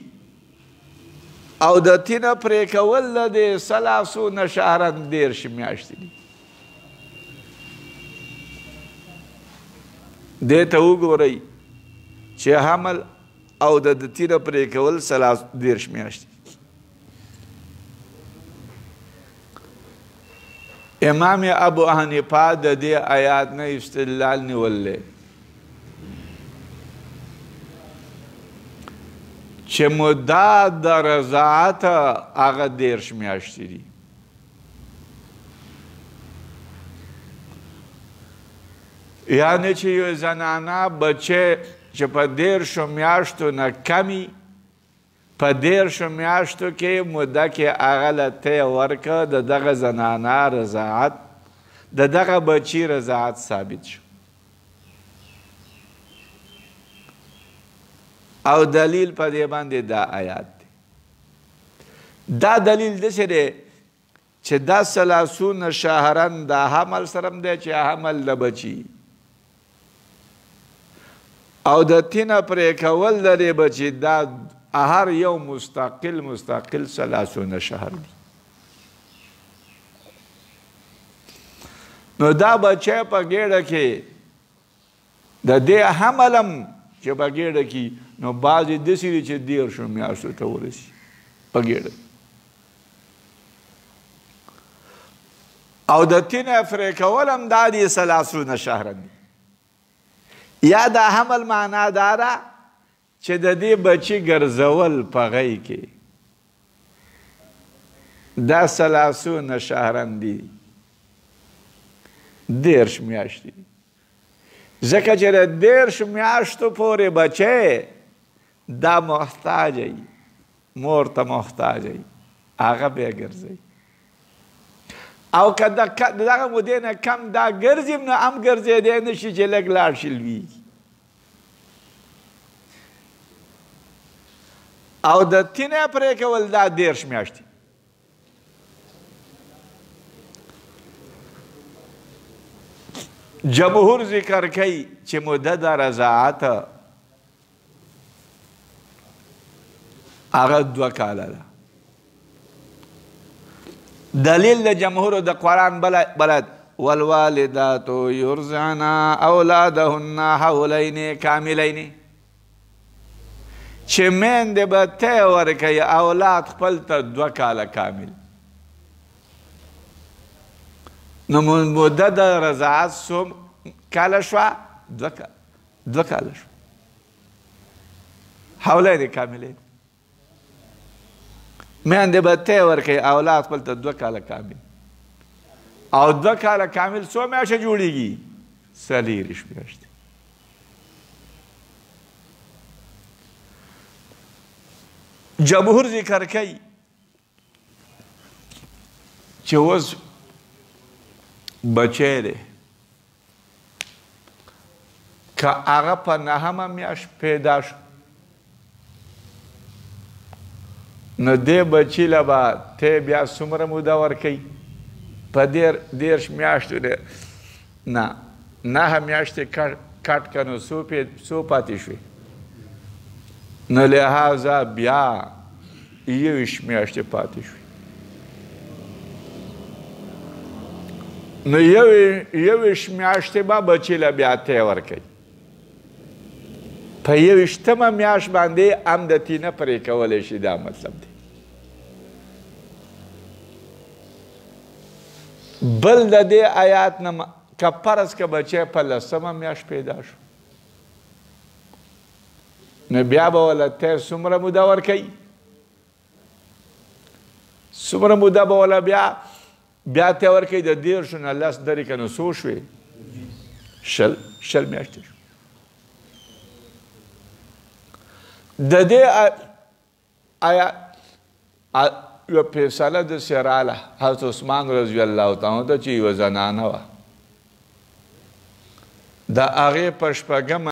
او د تینه پرې کول د 30 شهرا 30 میاشتې دي. دې ته وګورئ چې حمل او د تینه پرې کول 30 میاشتې. امام ابو حنیفه د دې آیات نه استدلال نیولی چې مدت د رضاعت هغه 30 میاشتې دي. یعنې چې یو زنانه بچی چې په 30 میاشتو نه کمی په 30 میاشتو کې موده کې هغه له تی ورکړه د دغه زنانه رضاعت د دغه بچي رضاعت ثابت شو. او دلیل په دې باندې دا آیات دی. دا دلیل داسې دی چې دا 30 شهرا دا حمل سره دی چې حمل د بچي او د تینه پرې کول د دې بچي دا هر یو مستقل 30 شهر دی. نو دا بچی په ګېډه کې د دې حملم چې په ګېډه کې نو بعضې داسې دي چې 30 میاشتو ته ورسي په ګېډه او د تینه پرې کول هم دا دي 30 شهر دي. یا دا حمل معنا دا ده چې د دې بچي ګرځول په غی کې دا 30 شهرا دي 30 میاشتې دي. ځکه چې د 30 میاشتو پورې بچی دا محتاج ای مور ته محتاج ای هغه بیا ګرځي او که دغه مودې نه کم دا ګرځي نو هم ګرځېدی نه شي چې لږ لاړ شي لویږي. او د تینه پرې کول دا 30 میاشتې. جمهور ذکر کوي چې موده د رضاعت هغه 2 کاله ده. دلیل د جمهور د قرآن بلد والوالدات یرضعن اولادهن حولین کاملین چې میندې به تی ورکوي اولاد خپل ته 2 کاله کامل. نو موده د رضاعت څو کاله شوه؟ 2 کاله شوه. حولین کاملین میندې به تی ورکوي اولاد خپل ته 2 کاله کامل. او 2 کاله کامل څو میاشتې جوړېږي؟ 40 میاشتې. جمهور ذکر کوي چې اوس بچی دی که هغه په 9مه میاشت پیدا شو نو دې بچي له به تی بیا څومره موده ورکوي؟ په 30 میاشتو دی نه 9 میاشتې کټ که نو څو پاتې شوې نو لحاظه بیا 21 میاشتې پاتې شوې نو 21 میاشتې به بچي له بیا تی ورکوي په 21مه میاشت باندې عمدتي نه پرې کولی شي دا مطلب دی بل د دې آیات نه که فرض که بچی په 10مه میاشت پیدا شو نو بیا به وله تی څومره موده ورکوي څومره موده به وله بیا تی ورکوي د 10 نه 10 درې که نو څو شوې 20 میاشتې شو د دې آیا یو فیصله داسې راغله حضرت عثمان رضی الله تعالی عنه ته چې یوه زنانه وه د هغې په 6